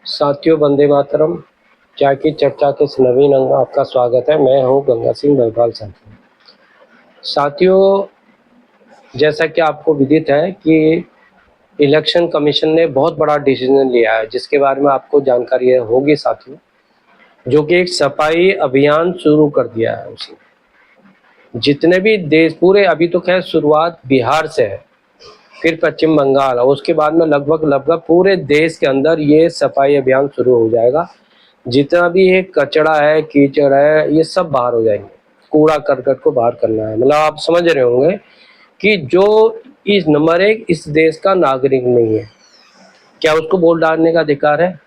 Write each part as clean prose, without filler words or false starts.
साथियों, वंदे मातरम। चाय की चर्चा के इस नवीन अंग में आपका स्वागत है। मैं हूं गंगा सिंह भरपाल। साथियों, जैसा कि आपको विदित है कि इलेक्शन कमीशन ने बहुत बड़ा डिसीजन लिया है, जिसके बारे में आपको जानकारी होगी साथियों, जो कि एक सफाई अभियान शुरू कर दिया है उसने। जितने भी देश पूरे, अभी तो खैर शुरुआत बिहार से है, फिर पश्चिम बंगाल, और उसके बाद में लगभग लगभग पूरे देश के अंदर ये सफाई अभियान शुरू हो जाएगा। जितना भी ये कचरा है, कीचड़ है, ये सब बाहर हो जाएंगे। कूड़ा करकट को बाहर करना है। मतलब आप समझ रहे होंगे कि जो इस नंबर एक इस देश का नागरिक नहीं है, क्या उसको वोट डालने का अधिकार है?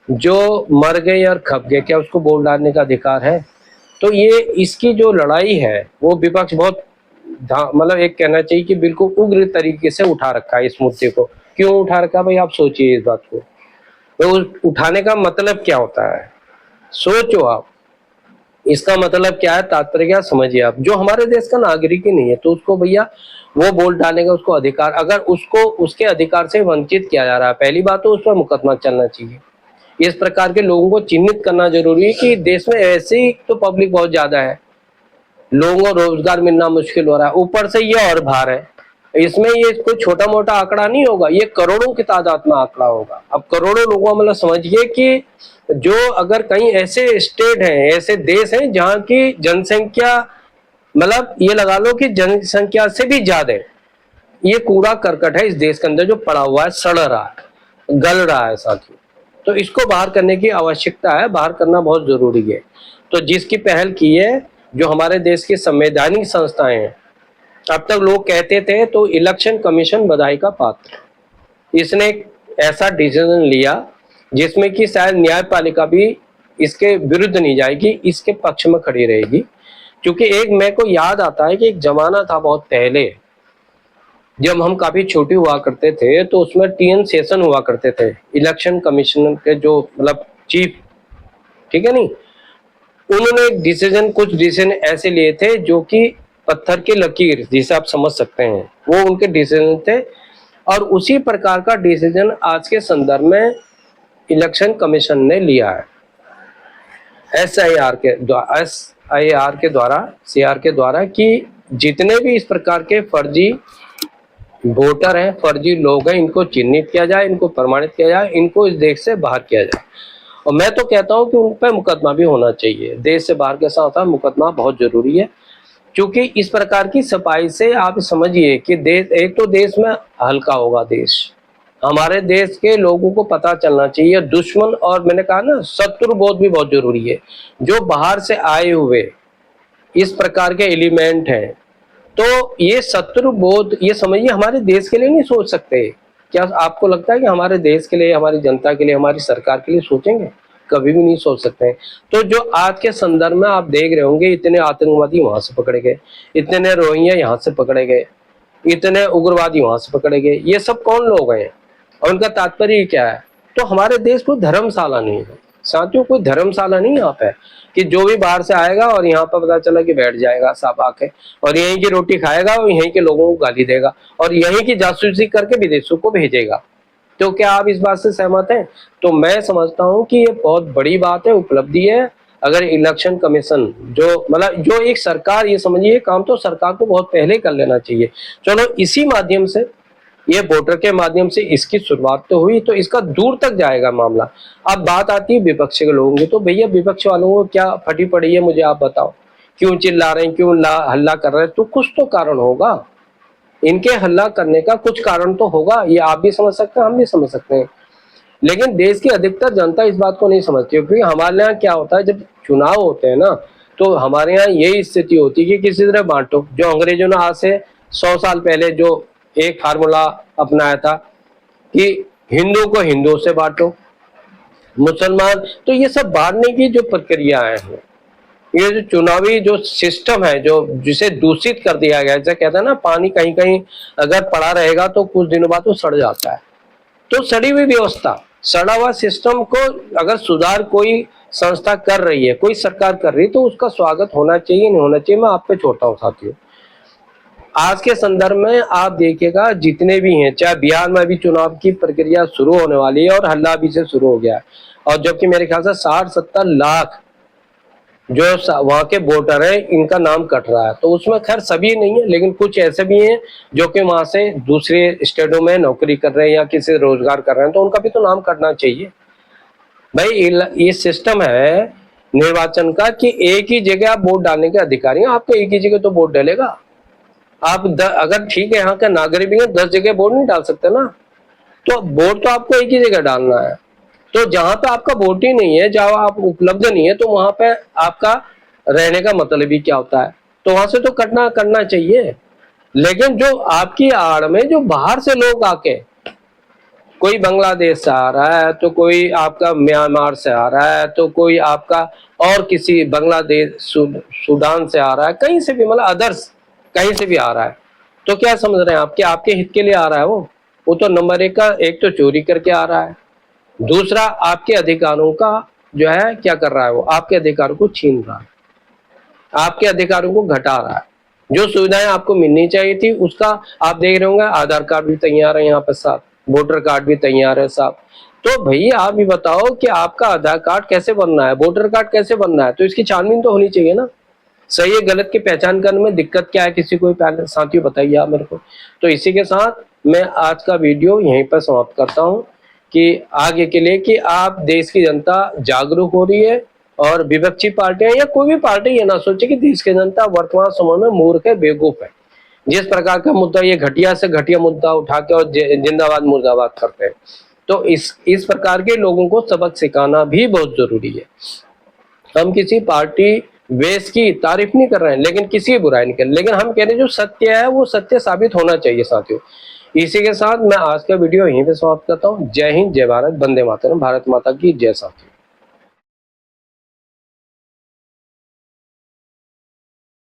जो मर गए और खप गए, क्या उसको वोट डालने का अधिकार है? तो ये इसकी जो लड़ाई है वो विपक्ष बहुत मतलब एक कहना चाहिए कि बिल्कुल उग्र तरीके से उठा रखा है इस मुद्दे को। क्यों उठा रखा भाई, आप सोचिए इस बात को। तो उठाने का मतलब क्या होता है, सोचो आप। इसका मतलब क्या है, तात्पर्य क्या, समझिए आप। जो हमारे देश का नागरिक ही नहीं है तो उसको भैया वो वोट डालने का उसको अधिकार, अगर उसको उसके अधिकार से वंचित किया जा रहा है, पहली बात तो उस पर मुकदमा चलना चाहिए। इस प्रकार के लोगों को चिन्हित करना जरूरी है कि देश में ऐसे ही तो पब्लिक बहुत ज्यादा है, लोगों को रोजगार मिलना मुश्किल हो रहा है, ऊपर से ये और भार है। इसमें ये कोई छोटा मोटा आंकड़ा नहीं होगा, ये करोड़ों की तादाद में आंकड़ा होगा। अब करोड़ों लोगों, मतलब समझिए कि जो अगर कहीं ऐसे स्टेट हैं, ऐसे देश हैं जहाँ की जनसंख्या, मतलब ये लगा लो कि जनसंख्या से भी ज्यादा है, ये कूड़ा करकट है इस देश के अंदर जो पड़ा हुआ है, सड़ रहा है, गल रहा है साथियों। तो इसको बाहर करने की आवश्यकता है, बाहर करना बहुत जरूरी है। तो जिसकी पहल की है, जो हमारे देश की संवैधानिक संस्थाएं हैं। अब तक लोग कहते थे तो इलेक्शन कमीशन बधाई का पात्र। इसने एक ऐसा डिसीजन लिया जिसमें कि शायद न्यायपालिका भी इसके विरुद्ध नहीं जाएगी, इसके पक्ष में खड़ी रहेगी। क्योंकि एक मेरे को याद आता है कि एक जमाना था बहुत पहले, जब हम काफी छोटे हुआ करते थे, तो उसमें टीएन सेशन हुआ करते थे, इलेक्शन कमीशन के जो मतलब चीफ, ठीक है नहीं। उन्होंने एक डिसीजन, कुछ डिसीजन ऐसे लिए थे जो कि पत्थर की लकीर जिसे आप समझ सकते हैं, वो उनके डिसीजन थे। और उसी प्रकार का डिसीजन आज के संदर्भ में इलेक्शन कमीशन ने लिया है, एसआईआर के द्वारा, सीआर के द्वारा, कि जितने भी इस प्रकार के फर्जी वोटर हैं, फर्जी लोग हैं, इनको चिन्हित किया जाए, इनको प्रमाणित किया जाए, इनको इस देश से बाहर किया जाए। और मैं तो कहता हूं कि उन पर मुकदमा भी होना चाहिए। देश से बाहर के साथ साथ मुकदमा बहुत जरूरी है, क्योंकि इस प्रकार की सफाई से आप समझिए कि देश, एक तो देश में हल्का होगा देश, हमारे देश के लोगों को पता चलना चाहिए दुश्मन, और मैंने कहा ना, शत्रु बोध भी बहुत जरूरी है। जो बाहर से आए हुए इस प्रकार के एलिमेंट हैं, तो ये शत्रु बोध, ये समझिए हमारे देश के लिए नहीं सोच सकते। क्या आपको लगता है कि हमारे देश के लिए, हमारी जनता के लिए, हमारी सरकार के लिए सोचेंगे? कभी भी नहीं सोच सकते हैं। तो जो आज के संदर्भ में आप देख रहे होंगे, इतने आतंकवादी वहां से पकड़े गए, इतने रोहिंग्या यहाँ से पकड़े गए, इतने उग्रवादी वहां से पकड़े गए, ये सब कौन लोग हैं और उनका तात्पर्य क्या है? तो हमारे देश कोई धर्मशाला नहीं है साथियों, कोई धर्मशाला नहीं यहाँ पे कि जो भी बाहर से आएगा और यहाँ पर पता चला कि बैठ जाएगा साहब आके, और यहीं की रोटी खाएगा और यहीं के लोगों को गाली देगा और यहीं की जासूसी करके विदेशों को भेजेगा। तो क्या आप इस बात से सहमत हैं? तो मैं समझता हूं कि ये बहुत बड़ी बात है, उपलब्धि है। अगर इलेक्शन कमीशन जो, मतलब जो एक सरकार, ये समझिए काम तो सरकार को बहुत पहले कर लेना चाहिए। चलो इसी माध्यम से, ये वोटर के माध्यम से इसकी शुरुआत तो हुई, तो इसका दूर तक जाएगा मामला। अब बात आती है विपक्ष के लोगों की, तो भैया विपक्ष वालों को क्या फटी पड़ी है, मुझे आप बताओ। क्यों चिल्ला रहे हैं, क्यों हल्ला कर रहे हैं? तो कुछ तो कारण होगा, इनके हल्ला करने का कुछ कारण तो होगा। ये आप भी समझ सकते हैं, हम भी समझ सकते हैं। लेकिन देश की अधिकतर जनता इस बात को नहीं समझती, क्योंकि हमारे यहाँ क्या होता है, जब चुनाव होते हैं ना, तो हमारे यहाँ यही स्थिति होती है कि किसी तरह बांटो। जो अंग्रेजों ने आज से 100 साल पहले जो एक फार्मूला अपनाया था कि हिंदू को हिंदुओं से बांटो, मुसलमान, तो ये सब बांटने की जो प्रक्रियाएं हैं, ये जो चुनावी जो सिस्टम है, जो जिसे दूषित कर दिया गया है, जैसे कहते हैं ना, पानी कहीं कहीं अगर पड़ा रहेगा तो कुछ दिनों बाद वो सड़ जाता है। तो सड़ी हुई व्यवस्था, सड़ा हुआ सिस्टम को अगर सुधार कोई संस्था कर रही है, कोई सरकार कर रही है, तो उसका स्वागत होना चाहिए, नहीं होना चाहिए, मैं आप पे छोड़ता हूँ साथियों। आज के संदर्भ में आप देखिएगा जितने भी हैं, चाहे बिहार में भी चुनाव की प्रक्रिया शुरू होने वाली है और हल्ला भी से शुरू हो गया है, और जबकि मेरे ख्याल से 60-70 लाख जो वहां के वोटर हैं इनका नाम कट रहा है। तो उसमें खैर सभी नहीं है, लेकिन कुछ ऐसे भी हैं जो कि वहां से दूसरे स्टेटों में नौकरी कर रहे हैं या किसी रोजगार कर रहे हैं, तो उनका भी तो नाम कटना चाहिए। भाई ये सिस्टम है निर्वाचन का कि एक ही जगह आप वोट डालने के अधिकारी हैं, आपको एक ही जगह तो वोट डालेगा। आप अगर ठीक है यहाँ का नागरिक भी है 10 जगह वोट नहीं डाल सकते ना, तो वोट तो आपको एक ही जगह डालना है। तो जहां पे आपका वोट ही नहीं है, जहां आप उपलब्ध नहीं है, तो वहां पे आपका रहने का मतलब ही क्या होता है। तो वहां से तो करना चाहिए। लेकिन जो आपकी आड़ में जो बाहर से लोग आके, कोई बांग्लादेश से आ रहा है, तो कोई आपका म्यांमार से आ रहा है, तो कोई आपका और किसी बांग्लादेश सूडान से आ रहा है, कहीं से भी मतलब अदर्स कहीं से भी आ रहा है, तो क्या समझ रहे हैं आपके आपके हित के लिए आ रहा है वो तो नंबर एक तो चोरी करके आ रहा है, दूसरा आपके अधिकारों का जो है क्या कर रहा है, वो आपके अधिकारों को छीन रहा है, आपके अधिकारों को घटा रहा है। जो सुविधाएं आपको मिलनी चाहिए थी उसका आप देख रहे होंगे, आधार कार्ड भी तैयार है यहाँ पे साहब, वोटर कार्ड भी तैयार है साहब। तो भैया आप भी बताओ कि आपका आधार कार्ड कैसे बनना है, वोटर कार्ड कैसे बनना है, तो इसकी छानबीन तो होनी चाहिए ना। सही है गलत की पहचान करने में दिक्कत क्या है, किसी को पहले साथियों बताइए आप मेरे को। तो इसी के साथ मैं आज का वीडियो यहीं पर समाप्त करता हूँ कि आगे के लिए कि आप देश की जनता जागरूक हो रही है, और विपक्षी पार्टियां या कोई भी पार्टी ये ना सोचे कि देश की जनता वर्तमान समय में मूर्ख है, बेवकूफ है। जिस प्रकार का मुद्दा ये घटिया से घटिया मुद्दा उठा के और जिंदाबाद मुर्दाबाद करते हैं, तो इस प्रकार के लोगों को सबक सिखाना भी बहुत जरूरी है। हम किसी पार्टी वेश की तारीफ नहीं कर रहे हैं, लेकिन किसी की बुराई नहीं कर रहे, लेकिन हम कह रहे हैं जो सत्य है वो सत्य साबित होना चाहिए साथियों। इसी के साथ मैं आज का वीडियो यहीं पे समाप्त करता हूँ। जय हिंद, जय भारत, वंदे मातरम, भारत माता की जय साथियों।